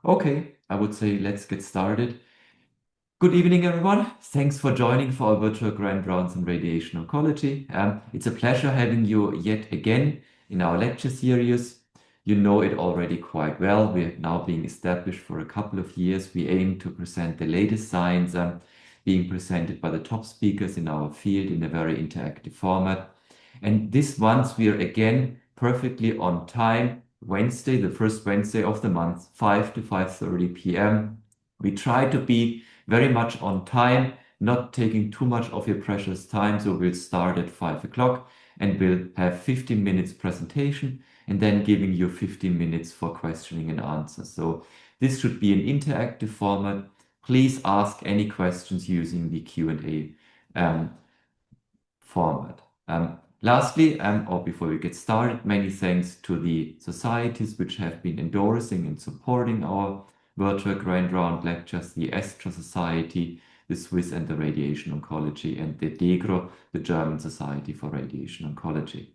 Okay, I would say let's get started. Good evening, everyone. Thanks for joining for our virtual Grand Rounds in Radiation Oncology. It's a pleasure having you yet again in our lecture series. You know it already quite well. We're now being established for a couple of years. We aim to present the latest science being presented by the top speakers in our field in a very interactive format. And this once we are again perfectly on time, Wednesday, the first Wednesday of the month, 5 to 5:30 p.m. We try to be very much on time, not taking too much of your precious time. So we'll start at 5 o'clock and we'll have 15 minutes presentation and then giving you 15 minutes for questioning and answers. So this should be an interactive format. Please ask any questions using the Q&A format. Lastly, or before we get started, many thanks to the societies which have been endorsing and supporting our virtual Grand Round lectures, the Estra Society, the Swiss and the Radiation Oncology, and the DEGRO, the German Society for Radiation Oncology.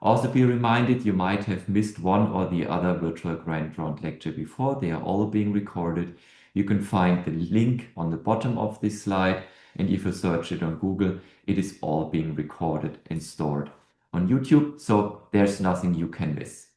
Also be reminded you might have missed one or the other virtual Grand Round lecture before. They are all being recorded. You can find the link on the bottom of this slide, and if you search it on Google, it is all being recorded and stored on YouTube, so there's nothing you can miss.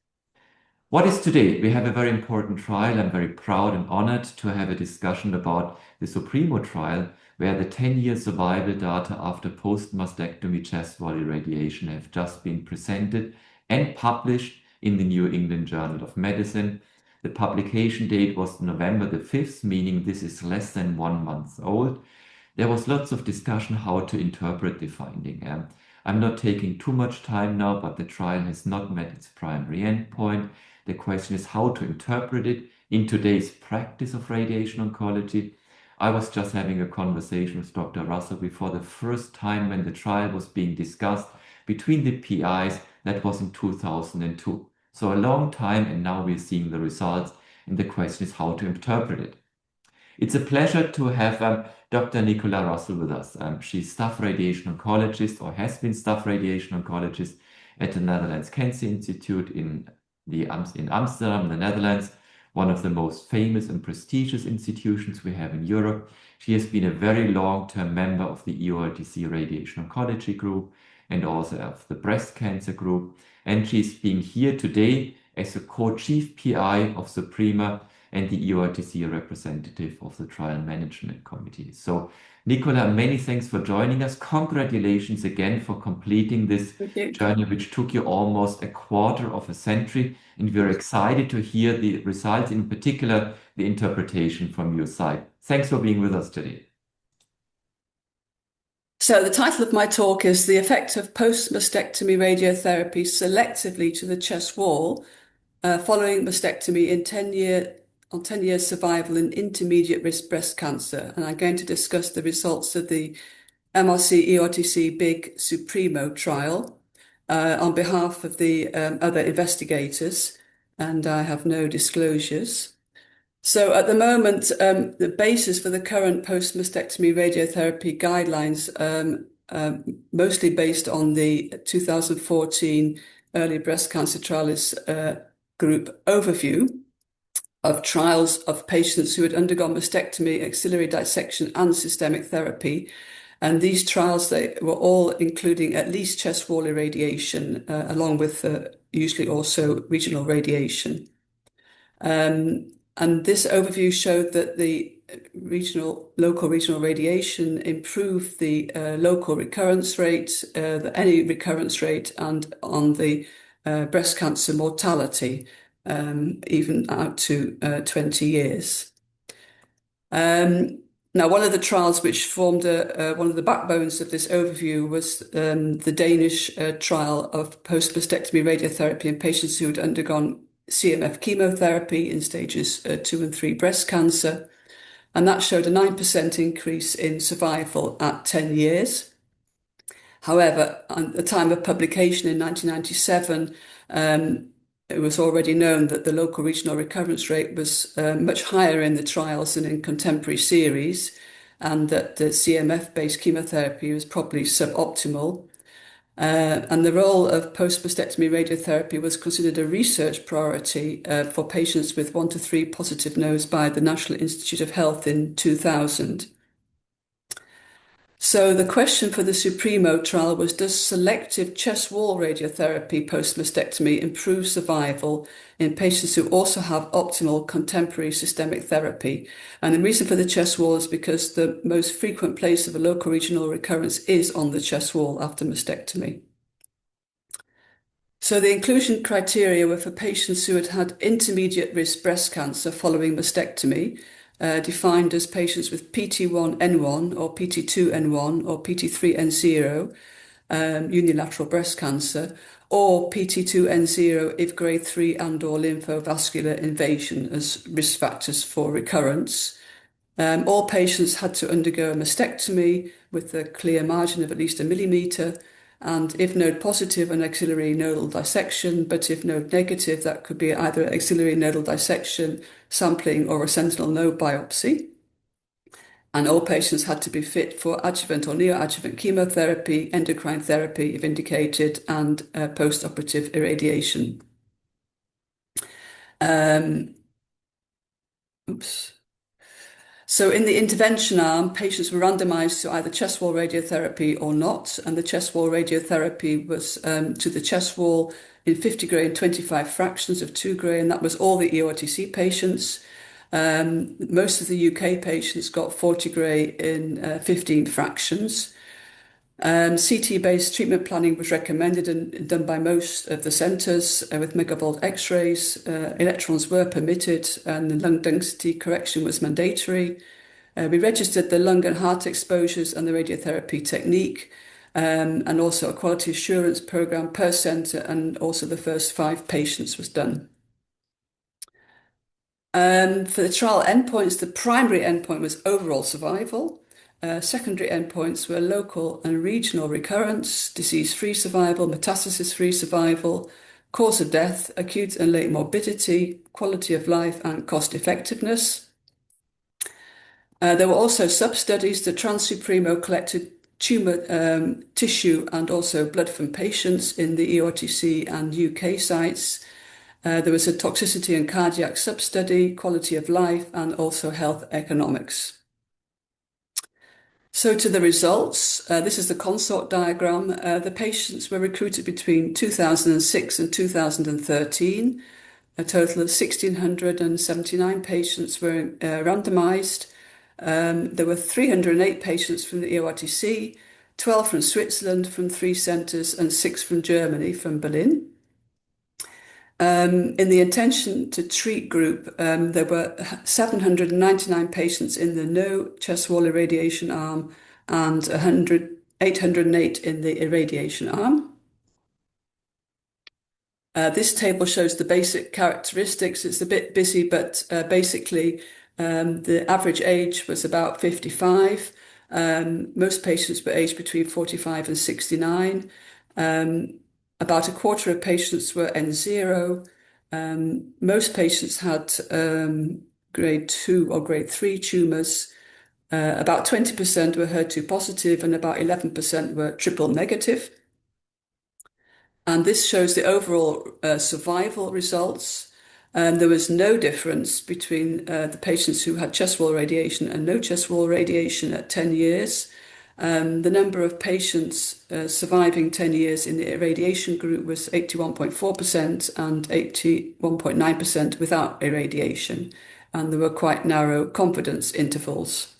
What is today? We have a very important trial. I'm very proud and honored to have a discussion about the Supremo trial, where the 10-year survival data after post-mastectomy chest wall irradiation have just been presented and published in the New England Journal of Medicine. The publication date was November the 5th, meaning this is less than 1 month old. There was lots of discussion how to interpret the finding. I'm not taking too much time now, but the trial has not met its primary endpoint. The question is how to interpret it in today's practice of radiation oncology. I was just having a conversation with Dr. Russell before the first time when the trial was being discussed between the PIs. That was in 2002. So a long time, and now we're seeing the results, and the question is how to interpret it. It's a pleasure to have Dr. Nicola Russell with us. She's staff radiation oncologist, or has been staff radiation oncologist at the Netherlands Cancer Institute in Amsterdam, the Netherlands, one of the most famous and prestigious institutions we have in Europe. She has been a very long-term member of the EORTC Radiation Oncology Group and also of the Breast Cancer Group. And she's being here today as a co-chief PI of Suprema and the EORTC representative of the Trial Management Committee. So, Nicola, many thanks for joining us. Congratulations again for completing this journey, which took you almost a quarter of a century. And we're excited to hear the results, in particular, the interpretation from your side. Thanks for being with us today. So the title of my talk is The Effect of Post-Mastectomy Radiotherapy Selectively to the Chest Wall Following Mastectomy in 10 years survival in intermediate risk breast cancer. And I'm going to discuss the results of the MRC EORTC Big Supremo trial on behalf of the other investigators, and I have no disclosures. So at the moment, the basis for the current post-mastectomy radiotherapy guidelines, mostly based on the 2014 Early Breast Cancer Trialists Group overview of trials of patients who had undergone mastectomy, axillary dissection, and systemic therapy. And these trials, they were all including at least chest wall irradiation, along with usually also regional radiation. And this overview showed that the local regional radiation improved the local recurrence rate, any recurrence rate, and on the breast cancer mortality, even out to 20 years. Now, one of the trials which formed one of the backbones of this overview was the Danish trial of post-mastectomy radiotherapy in patients who had undergone CMF chemotherapy in stages 2 and 3 breast cancer. And that showed a 9% increase in survival at 10 years. However, at the time of publication in 1997, it was already known that the local regional recurrence rate was much higher in the trials than in contemporary series, and that the CMF-based chemotherapy was probably suboptimal. And the role of post-mastectomy radiotherapy was considered a research priority for patients with 1 to 3 positive nodes by the National Institute of Health in 2000. So the question for the Supremo trial was, does selective chest wall radiotherapy post-mastectomy improve survival in patients who also have optimal contemporary systemic therapy? And the reason for the chest wall is because the most frequent place of a local regional recurrence is on the chest wall after mastectomy. So the inclusion criteria were for patients who had had intermediate risk breast cancer following mastectomy, defined as patients with PT1N1 or PT2N1 or PT3N0, unilateral breast cancer, or PT2N0 if grade 3 and/or lymphovascular invasion as risk factors for recurrence. All patients had to undergo a mastectomy with a clear margin of at least 1 millimetre, and if node positive, an axillary nodal dissection, but if node negative, that could be either axillary nodal dissection, sampling, or a sentinel node biopsy. And all patients had to be fit for adjuvant or neoadjuvant chemotherapy, endocrine therapy if indicated, and post-operative irradiation. So in the intervention arm, patients were randomized to either chest wall radiotherapy or not, and the chest wall radiotherapy was to the chest wall in 50 gray and 25 fractions of 2 gray, and that was all the EORTC patients. Most of the UK patients got 40 gray in 15 fractions. CT-based treatment planning was recommended and done by most of the centres with megavolt X-rays. Electrons were permitted and the lung density correction was mandatory. We registered the lung and heart exposures and the radiotherapy technique, and also a quality assurance programme per centre, and also the first 5 patients was done. For the trial endpoints, the primary endpoint was overall survival. Secondary endpoints were local and regional recurrence, disease-free survival, metastasis-free survival, cause of death, acute and late morbidity, quality of life, and cost-effectiveness. There were also sub-studies. The Trans-Supremo collected tumour tissue and also blood from patients in the EORTC and UK sites. There was a toxicity and cardiac sub-study, quality of life, and also health economics. So to the results, this is the consort diagram. The patients were recruited between 2006 and 2013. A total of 1,679 patients were randomised. There were 308 patients from the EORTC, 12 from Switzerland from 3 centres, and 6 from Germany, from Berlin. In the intention to treat group, there were 799 patients in the no chest wall irradiation arm and 808 in the irradiation arm. This table shows the basic characteristics. It's a bit busy, but basically the average age was about 55. Most patients were aged between 45 and 69. About a quarter of patients were N0. Most patients had grade 2 or grade 3 tumours. About 20% were HER2 positive and about 11% were triple negative. And this shows the overall survival results. There was no difference between the patients who had chest wall radiation and no chest wall radiation at 10 years. The number of patients surviving 10 years in the irradiation group was 81.4% and 81.9% without irradiation, and there were quite narrow confidence intervals.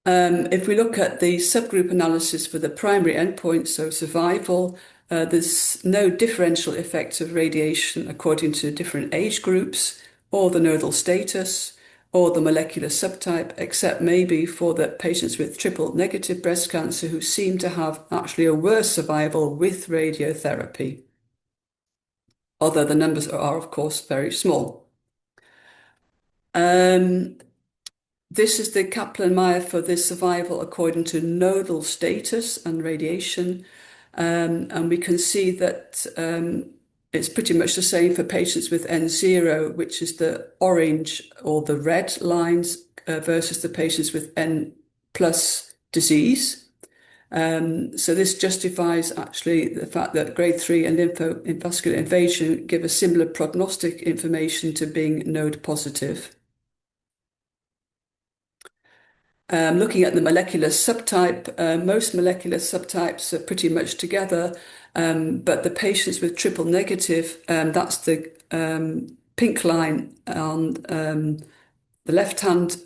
If we look at the subgroup analysis for the primary endpoint, so survival, there's no differential effect of radiation according to different age groups or the nodal status or the molecular subtype, except maybe for the patients with triple negative breast cancer who seem to have actually a worse survival with radiotherapy, although the numbers are of course very small. This is the Kaplan-Meier for the survival according to nodal status and radiation, and we can see that it's pretty much the same for patients with N0, which is the orange or the red lines, versus the patients with N plus disease. So this justifies actually the fact that grade 3 and lymphovascular invasion give a similar prognostic information to being node positive. Looking at the molecular subtype, most molecular subtypes are pretty much together, but the patients with triple negative, that's the pink line on the left-hand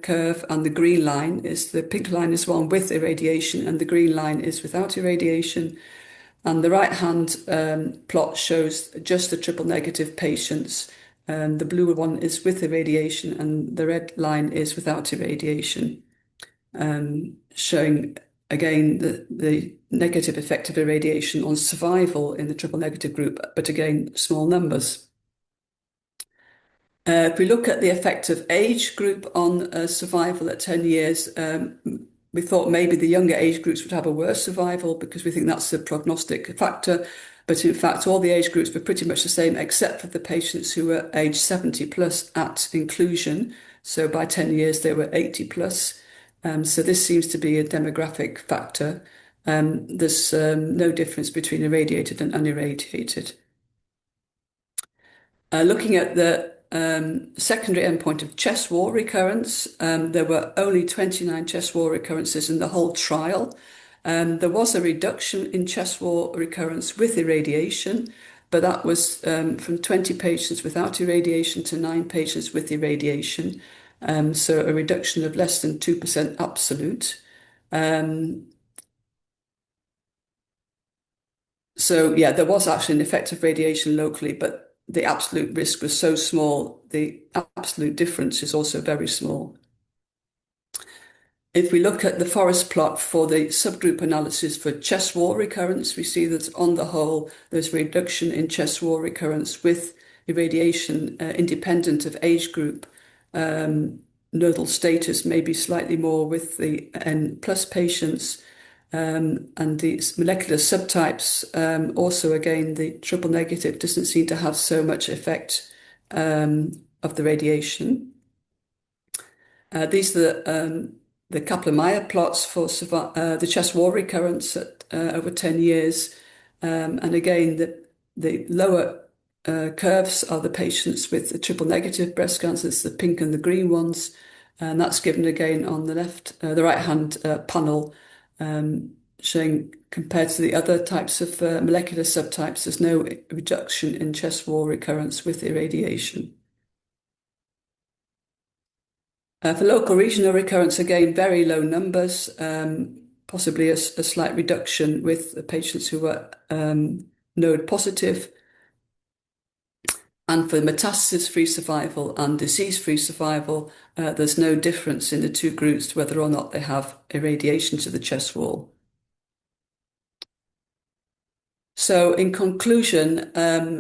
curve, and the green line is the pink line is one with irradiation, and the green line is without irradiation. And the right-hand plot shows just the triple negative patients. The blue one is with irradiation, and the red line is without irradiation, showing again the negative effect of irradiation on survival in the triple negative group, but again, small numbers. If we look at the effect of age group on survival at 10 years, we thought maybe the younger age groups would have a worse survival because we think that's a prognostic factor. But in fact, all the age groups were pretty much the same, except for the patients who were age 70 plus at inclusion. So by 10 years, they were 80 plus. So this seems to be a demographic factor. There's no difference between irradiated and unirradiated. Looking at the secondary endpoint of chest wall recurrence, there were only 29 chest wall recurrences in the whole trial. There was a reduction in chest wall recurrence with irradiation, but that was from 20 patients without irradiation to 9 patients with irradiation. So a reduction of less than 2% absolute. So yeah, there was actually an effect of radiation locally, but the absolute risk was so small, the absolute difference is also very small. If we look at the forest plot for the subgroup analysis for chest wall recurrence, we see that on the whole, there's a reduction in chest wall recurrence with irradiation independent of age group. Nodal status may be slightly more with the N plus patients. And these molecular subtypes, also again, the triple negative doesn't seem to have so much effect of the radiation. These are the Kaplan-Meier plots for the chest wall recurrence at over 10 years. And again, the lower curves are the patients with the triple negative breast cancers, the pink and the green ones. And that's given again on the left, the right-hand panel, showing compared to the other types of molecular subtypes, there's no reduction in chest wall recurrence with irradiation. For local regional recurrence, again, very low numbers, possibly a slight reduction with the patients who were node positive. And for metastasis-free survival and disease-free survival, there's no difference in the two groups whether or not they have irradiation to the chest wall. So in conclusion,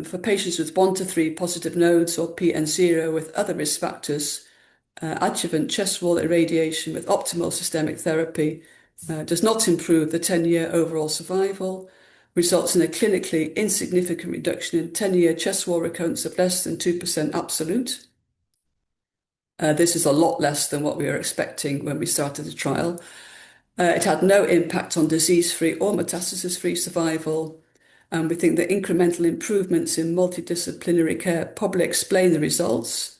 for patients with 1 to 3 positive nodes or PN0 with other risk factors, adjuvant chest wall irradiation with optimal systemic therapy does not improve the 10-year overall survival, results in a clinically insignificant reduction in 10-year chest wall recurrence of less than 2% absolute. This is a lot less than what we were expecting when we started the trial. It had no impact on disease-free or metastasis-free survival. And we think that incremental improvements in multidisciplinary care probably explain the results.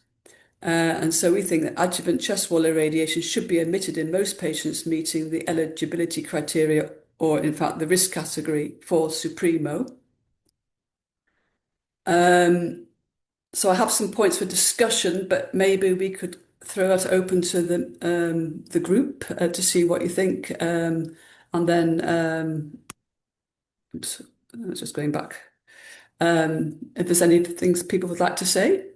And so we think that adjuvant chest wall irradiation should be admitted in most patients meeting the eligibility criteria, or in fact the risk category for Supremo. So I have some points for discussion, but maybe we could throw it open to the group to see what you think. And then, oops, I was just going back. If there's any things people would like to say.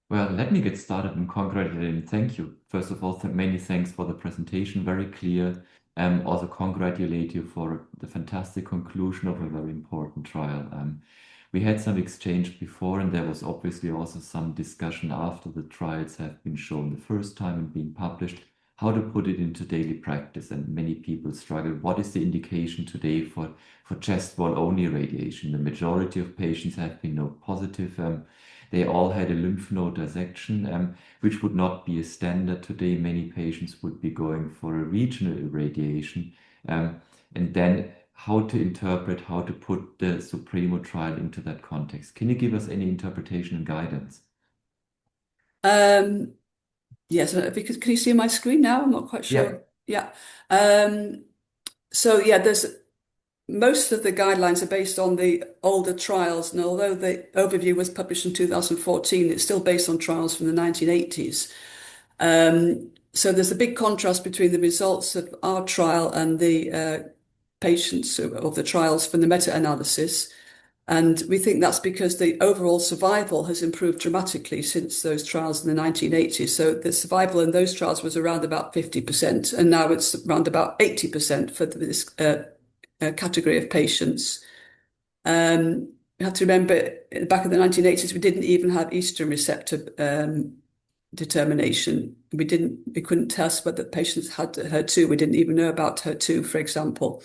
Well, let me get started and congratulate and thank you. First of all, many thanks for the presentation, very clear. Also congratulate you for the fantastic conclusion of a very important trial. We had some exchange before, and there was obviously also some discussion after the trials have been shown the first time and being published, how to put it into daily practice. And many people struggle. What is the indication today for chest wall only radiation? The majority of patients have been node positive. They all had a lymph node dissection, which would not be a standard today. Many patients would be going for a regional irradiation. Um, and then how to interpret, how to put the Supremo trial into that context. Can you give us any interpretation and guidance? Um, yes, because can you see my screen now? I'm not quite Yeah. sure. Yeah. Um, so yeah, there's most of the guidelines are based on the older trials, and although the overview was published in 2014, it's still based on trials from the 1980s. So there's a big contrast between the results of our trial and the patients of the trials from the meta-analysis. And we think that's because the overall survival has improved dramatically since those trials in the 1980s. So the survival in those trials was around about 50%, and now it's around about 80% for this category of patients. You have to remember, back in the 1980s, we didn't even have estrogen receptor determination. We couldn't test whether patients had HER2. We didn't even know about HER2, for example.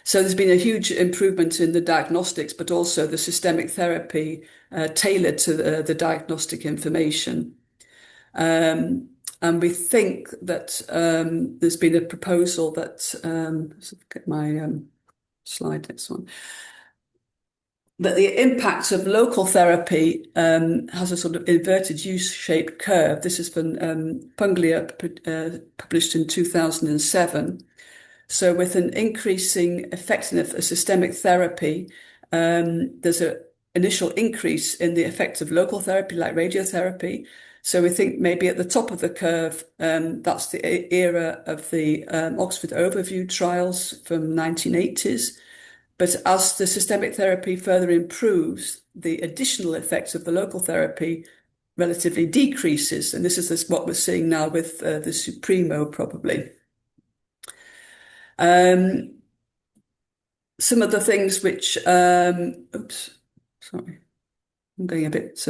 So there's been a huge improvement in the diagnostics, but also the systemic therapy tailored to the diagnostic information. And we think that there's been a proposal that, let's get my slide, next one, that the impact of local therapy has a sort of inverted U-shaped curve. This is from Punglia, published in 2007. So with an increasing effectiveness of systemic therapy, there's an initial increase in the effect of local therapy like radiotherapy. So we think maybe at the top of the curve, that's the era of the Oxford Overview trials from 1980s. But as the systemic therapy further improves, the additional effects of the local therapy relatively decreases. And this is what we're seeing now with the Supremo, probably. Some of the things which, oops, sorry, I'm going a bit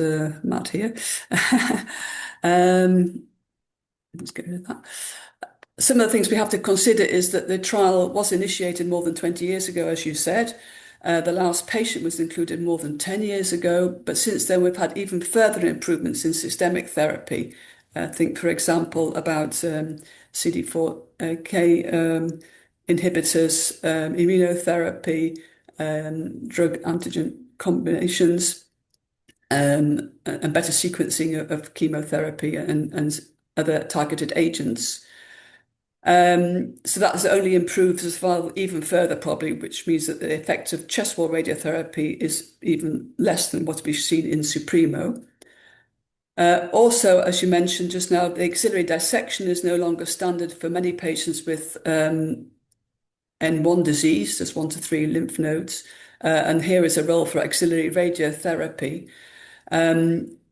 mad here. Let's get rid of that. Some of the things we have to consider is that the trial was initiated more than 20 years ago, as you said. The last patient was included more than 10 years ago, but since then we've had even further improvements in systemic therapy. Think, for example, about CD4K inhibitors, immunotherapy, drug antigen combinations, and better sequencing of chemotherapy and other targeted agents. So that's only improves as well, even further probably, which means that the effect of chest wall radiotherapy is even less than what we've seen in Supremo. Also, as you mentioned just now, the axillary dissection is no longer standard for many patients with N1 disease. There's 1 to 3 lymph nodes. And here is a role for axillary radiotherapy.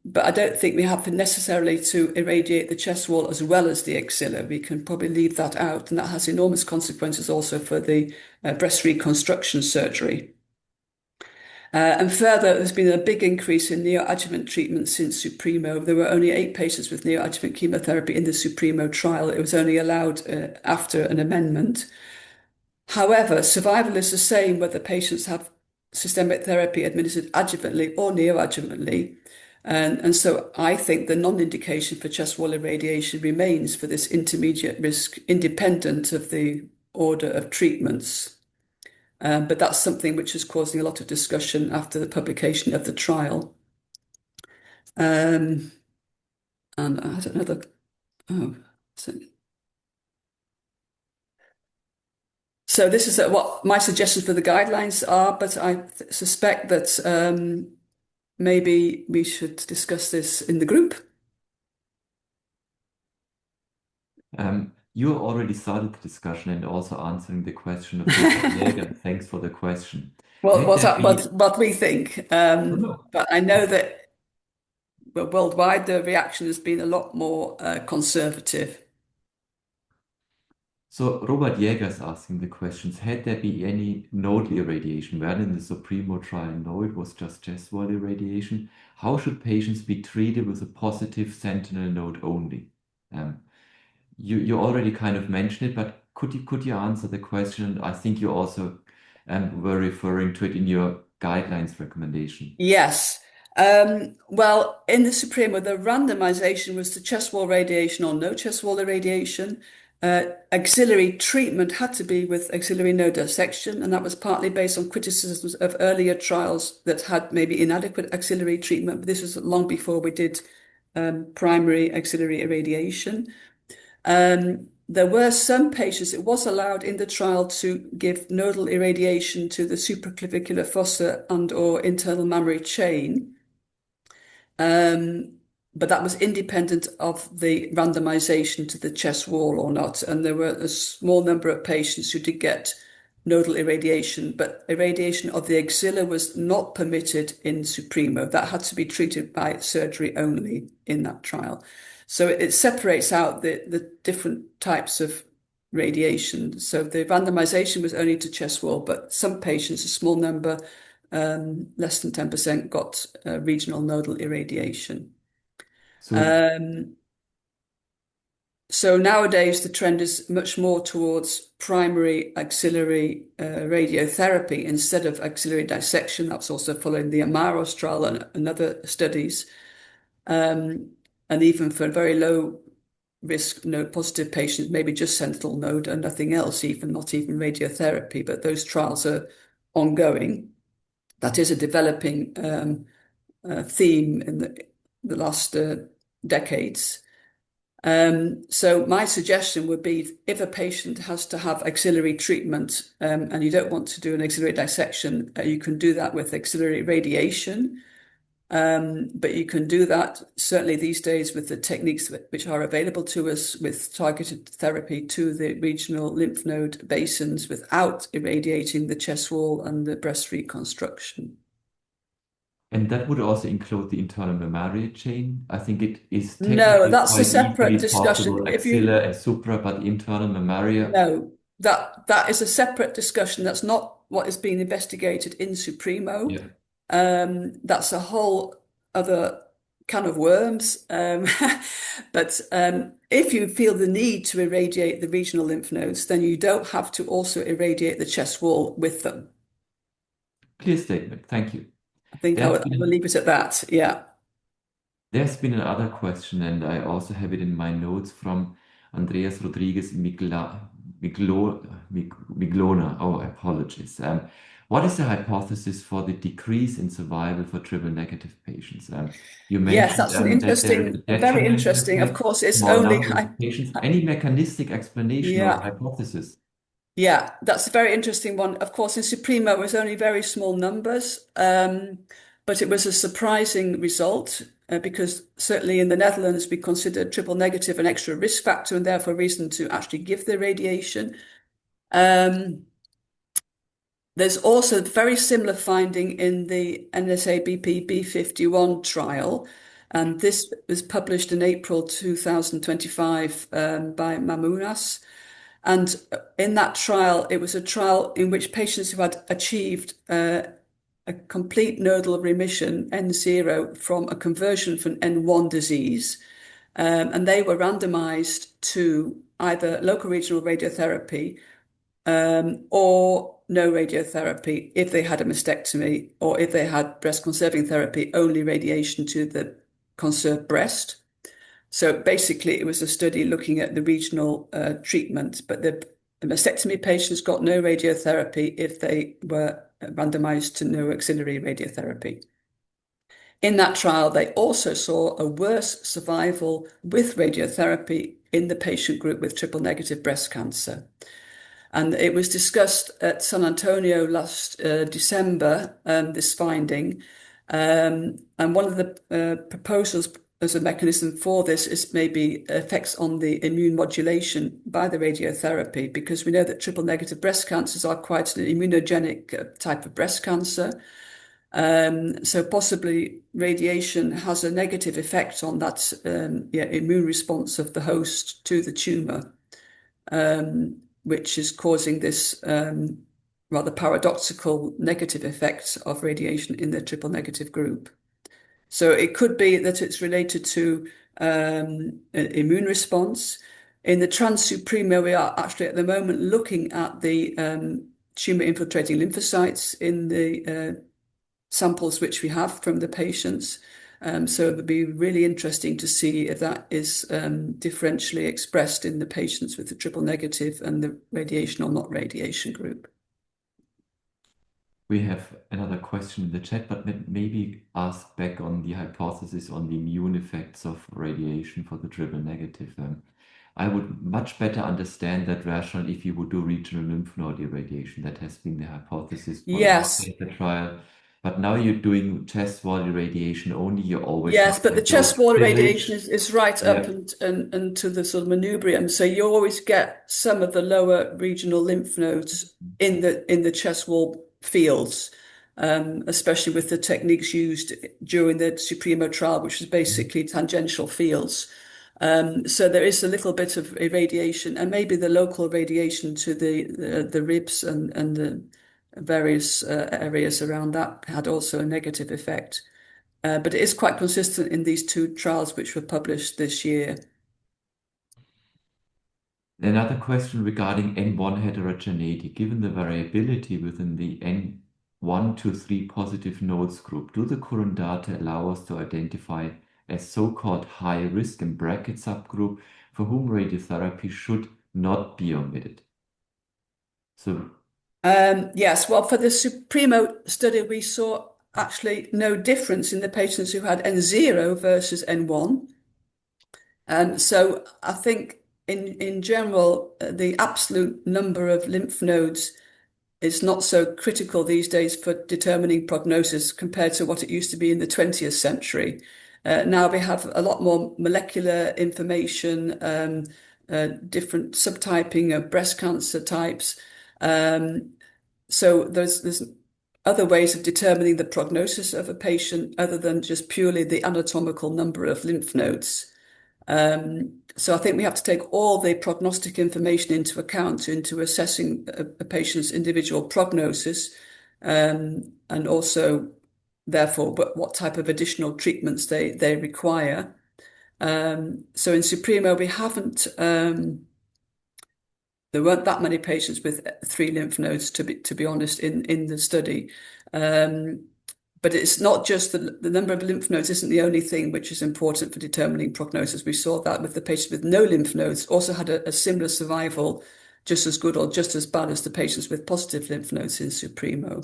But I don't think we have necessarily to irradiate the chest wall as well as the axilla. We can probably leave that out, and that has enormous consequences also for the breast reconstruction surgery. And further, there's been a big increase in neoadjuvant treatment since Supremo. There were only 8 patients with neoadjuvant chemotherapy in the Supremo trial. It was only allowed after an amendment. However, survival is the same whether patients have systemic therapy administered adjuvantly or neoadjuvantly. And so I think the non-indication for chest wall irradiation remains for this intermediate risk, independent of the order of treatments. But that's something which is causing a lot of discussion after the publication of the trial. And I don't know so this is what my suggestions for the guidelines are, but I suspect that maybe we should discuss this in the group. You already started the discussion and also answering the question of Robert Jäger. Thanks for the question. Well, Had there been... what we think, No. but I know that worldwide the reaction has been a lot more conservative. So Robert Jäger is asking the questions. Had there been any nodal irradiation? Where in the Supremo trial, no, it was just chest wall irradiation. How should patients be treated with a positive sentinel node only? You already kind of mentioned it, but could you answer the question? I think you also were referring to it in your guidelines recommendation. Yes. Well, in the Supremo, the randomization was to chest wall radiation or no chest wall irradiation. Auxiliary treatment had to be with axillary node dissection, and that was partly based on criticisms of earlier trials that had maybe inadequate axillary treatment. But this was long before we did primary axillary irradiation. There were some patients, it was allowed in the trial to give nodal irradiation to the supraclavicular fossa and/or internal mammary chain. But that was independent of the randomization to the chest wall or not. And there were a small number of patients who did get nodal irradiation, but irradiation of the axilla was not permitted in Supremo. That had to be treated by surgery only in that trial. So it separates out the different types of radiation. So the randomization was only to chest wall, but some patients, a small number, less than 10%, got regional nodal irradiation. So, So nowadays the trend is much more towards primary axillary radiotherapy instead of axillary dissection. That's also following the Amaros trial and other studies. And even for very low risk node positive patients, maybe just sentinel node and nothing else, even not even radiotherapy. But those trials are ongoing. That is a developing theme in the last decades. So my suggestion would be if a patient has to have axillary treatment and you don't want to do an axillary dissection, you can do that with axillary radiation. But you can do that certainly these days with the techniques which are available to us with targeted therapy to the regional lymph node basins without irradiating the chest wall and the breast reconstruction. and that would also include the internal mammary chain. I think it is No, technically that's a quite separate easily discussion. possible, If you axilla and supra, but internal mammaria. No, that is a separate discussion. That's not what is being investigated in Supremo. Yeah. That's a whole other can of worms. But if you feel the need to irradiate the regional lymph nodes, then you don't have to also irradiate the chest wall with them. Clear statement. Thank you. I think I There's will been leave it at that. Yeah. there's been another question, and I also have it in my notes from Andreas Rodriguez Miglona. Oh, apologies. What is the hypothesis for the decrease in survival for triple negative patients? You Yes, mentioned that's an that there is a interesting, very detrimental interesting. Of effect, course, it's small only, number of patients. Any mechanistic explanation or yeah. hypothesis? Yeah, that's a very interesting one. Of course, in Supremo, it was only very small numbers, but it was a surprising result because certainly in the Netherlands, we considered triple negative an extra risk factor and therefore a reason to actually give the radiation. There's also very similar finding in the NSABP B51 trial, and this was published in April 2025 by Mamounas. And in that trial, it was a trial in which patients who had achieved a complete nodal remission, N0, from a conversion from N1 disease, and they were randomized to either local regional radiotherapy or no radiotherapy if they had a mastectomy, or if they had breast conserving therapy, only radiation to the conserved breast. So basically, it was a study looking at the regional treatment, but the mastectomy patients got no radiotherapy if they were randomized to no auxiliary radiotherapy. In that trial, they also saw a worse survival with radiotherapy in the patient group with triple negative breast cancer. And it was discussed at San Antonio last December, this finding. And one of the proposals as a mechanism for this is maybe effects on the immune modulation by the radiotherapy, because we know that triple negative breast cancers are quite an immunogenic type of breast cancer. So possibly radiation has a negative effect on that immune response of the host to the tumor, which is causing this rather paradoxical negative effects of radiation in the triple negative group. So it could be that it's related to an immune response. In the Trans-Supremo, we are actually at the moment looking at the tumor infiltrating lymphocytes in the samples which we have from the patients. So it would be really interesting to see if that is differentially expressed in the patients with the triple negative and the radiation or not radiation group. We have another question in the chat, but maybe ask back on the hypothesis on the immune effects of radiation for the triple negative. I would much better understand that rationale if you would do regional lymph node irradiation. That has been the hypothesis for the Yes. cancer trial. But now you're doing chest wall irradiation only. You always Yes, have but the chest those wall irradiation village. is right up Yeah. and to the sort of manubrium. So you always get some of the lower regional lymph nodes in the chest wall fields, especially with the techniques used during the Supremo trial, which was basically tangential fields. So there is a little bit of irradiation, and maybe the local radiation to the ribs and the various areas around that had also a negative effect. But it is quite consistent in these two trials which were published this year. Another question regarding N1 heterogeneity. Given the variability within the N1 to 3 positive nodes group, do the current data allow us to identify a so-called high risk in bracket subgroup for whom radiotherapy should not be omitted? So, Yes, well, for the Supremo study, we saw actually no difference in the patients who had N0 versus N1. So I think in general, the absolute number of lymph nodes is not so critical these days for determining prognosis compared to what it used to be in the 20th century. Now we have a lot more molecular information, different subtyping of breast cancer types. So there's other ways of determining the prognosis of a patient other than just purely the anatomical number of lymph nodes. So I think we have to take all the prognostic information into account into assessing a patient's individual prognosis, and also, therefore, what type of additional treatments they require. So in Supremo, we haven't. There weren't that many patients with 3 lymph nodes, to be honest, in the study. But it's not just the number of lymph nodes isn't the only thing which is important for determining prognosis. We saw that with the patient with no lymph nodes also had a similar survival, just as good or just as bad as the patients with positive lymph nodes in Supremo.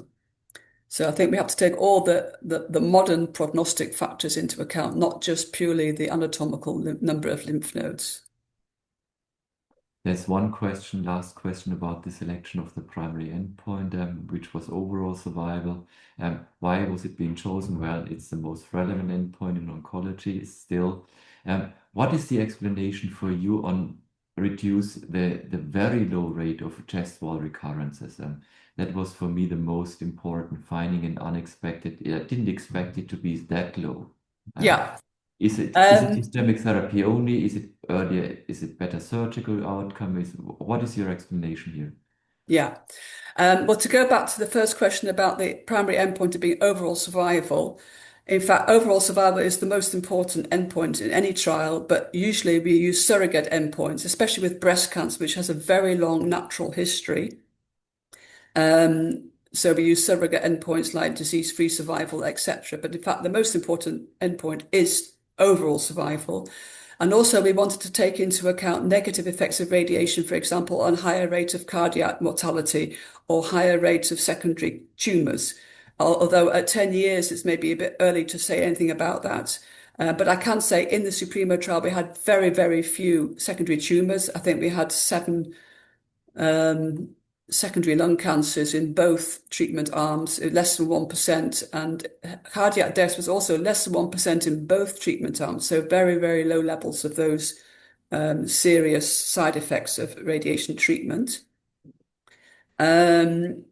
So I think we have to take all the modern prognostic factors into account, not just purely the anatomical number of lymph nodes. there's one question, last question about the selection of the primary endpoint, which was overall survival. Why was it being chosen? Well, it's the most relevant endpoint in oncology still. What is the explanation for you on reduce the very low rate of chest wall recurrences? That was for me the most important finding and unexpected. I didn't expect it to be that low. Yeah. Is it systemic therapy only? Is it earlier? Is it better surgical outcome? What is your explanation here? Yeah. Well, to go back to the first question about the primary endpoint of being overall survival, in fact, overall survival is the most important endpoint in any trial, but usually we use surrogate endpoints, especially with breast cancer, which has a very long natural history. So we use surrogate endpoints like disease-free survival, etc. But in fact, the most important endpoint is overall survival. And also we wanted to take into account negative effects of radiation, for example, on higher rate of cardiac mortality or higher rates of secondary tumours. Although at 10 years, it's maybe a bit early to say anything about that. But I can say in the Supremo trial, we had very, very few secondary tumours. I think we had 7 secondary lung cancers in both treatment arms, less than 1%, and cardiac death was also less than 1% in both treatment arms. So very, very low levels of those serious side effects of radiation treatment. And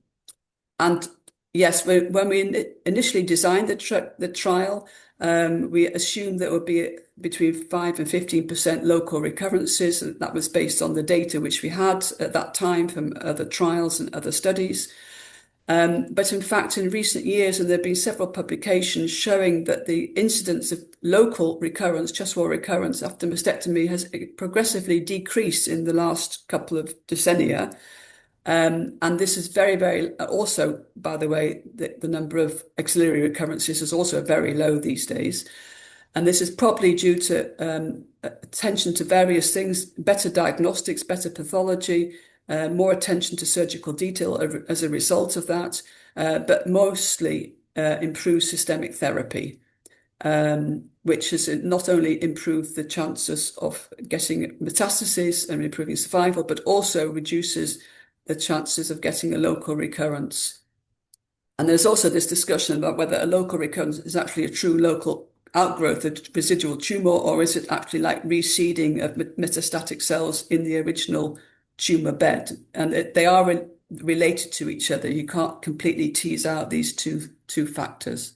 yes, when we initially designed the trial, we assumed there would be between 5 and 15% local recurrences, and that was based on the data which we had at that time from other trials and other studies. But in fact, in recent years, and there have been several publications showing that the incidence of local recurrence, chest wall recurrence after mastectomy has progressively decreased in the last couple of decennia. And this is very, very, also, by the way, the number of axillary recurrences is also very low these days. And this is probably due to attention to various things, better diagnostics, better pathology, more attention to surgical detail as a result of that, but mostly improved systemic therapy, which has not only improved the chances of getting metastases and improving survival, but also reduces the chances of getting a local recurrence. And there's also this discussion about whether a local recurrence is actually a true local outgrowth of residual tumor, or is it actually like reseeding of metastatic cells in the original tumor bed? And they are related to each other. You can't completely tease out these two factors.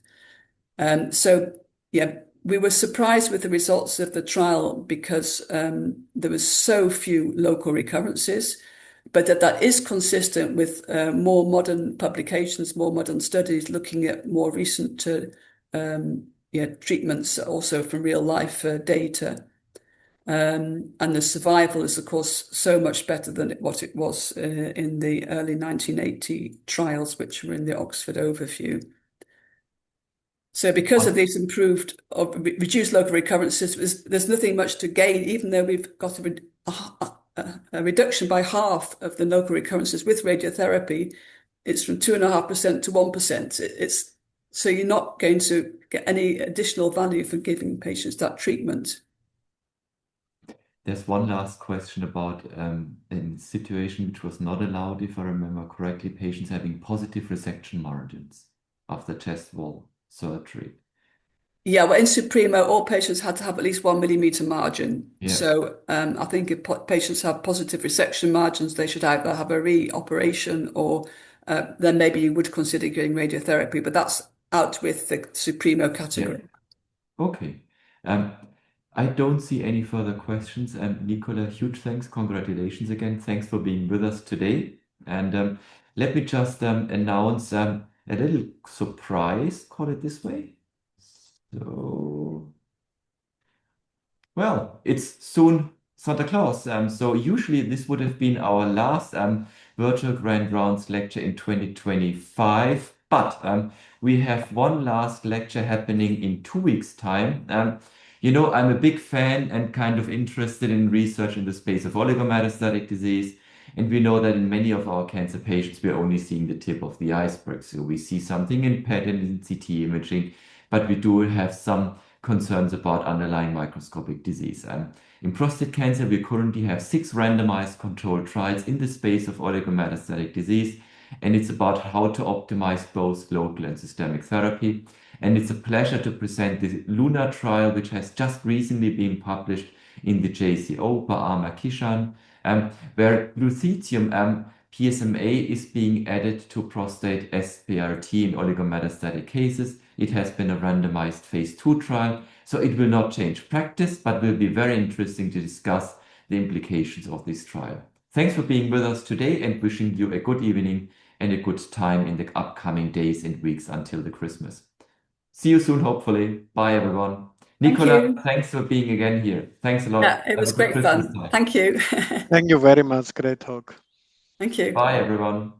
So, yeah, we were surprised with the results of the trial because there was so few local recurrences, but that is consistent with more modern publications, more modern studies looking at more recent treatments, also from real life data. And the survival is, of course, so much better than what it was in the early 1980 trials, which were in the Oxford Overview. So because of these improved or reduced local recurrences, there's nothing much to gain, even though we've got a reduction by half of the local recurrences with radiotherapy. It's from 2.5% to 1%. So you're not going to get any additional value for giving patients that treatment. There's one last question about a situation which was not allowed, if I remember correctly, patients having positive resection margins after chest wall surgery. Yeah, well, in Supremo, all patients had to have at least 1 millimeter margin. Yeah. So I think if patients have positive resection margins, they should either have a re-operation or then maybe you would consider doing radiotherapy, but that's out with the Supremo category. Yeah. Okay. I don't see any further questions. Nicola, huge thanks. Congratulations again. Thanks for being with us today. And let me just announce a little surprise, call it this way. So, well, it's soon Santa Claus. So usually this would have been our last virtual Grand Rounds lecture in 2025, but we have one last lecture happening in 2 weeks' time. You know, I'm a big fan and kind of interested in research in the space of oligometastatic disease. And we know that in many of our cancer patients, we're only seeing the tip of the iceberg. So we see something in PET and in CT imaging, but we do have some concerns about underlying microscopic disease. In prostate cancer, we currently have 6 randomized controlled trials in the space of oligometastatic disease, and it's about how to optimize both local and systemic therapy. And it's a pleasure to present the LUNA trial, which has just recently been published in the JCO by Amar Kishan, where lutetium PSMA is being added to prostate SBRT in oligometastatic cases. It has been a randomized phase 2 trial, so it will not change practice, but will be very interesting to discuss the implications of this trial. Thanks for being with us today and wishing you a good evening and a good time in the upcoming days and weeks until the Christmas. See you soon, hopefully. Bye, everyone. Nicola, thanks for being again here. Thanks a lot. Yeah, it was great fun. Thank you. Thank you very much. Great talk. Thank you. Bye, everyone.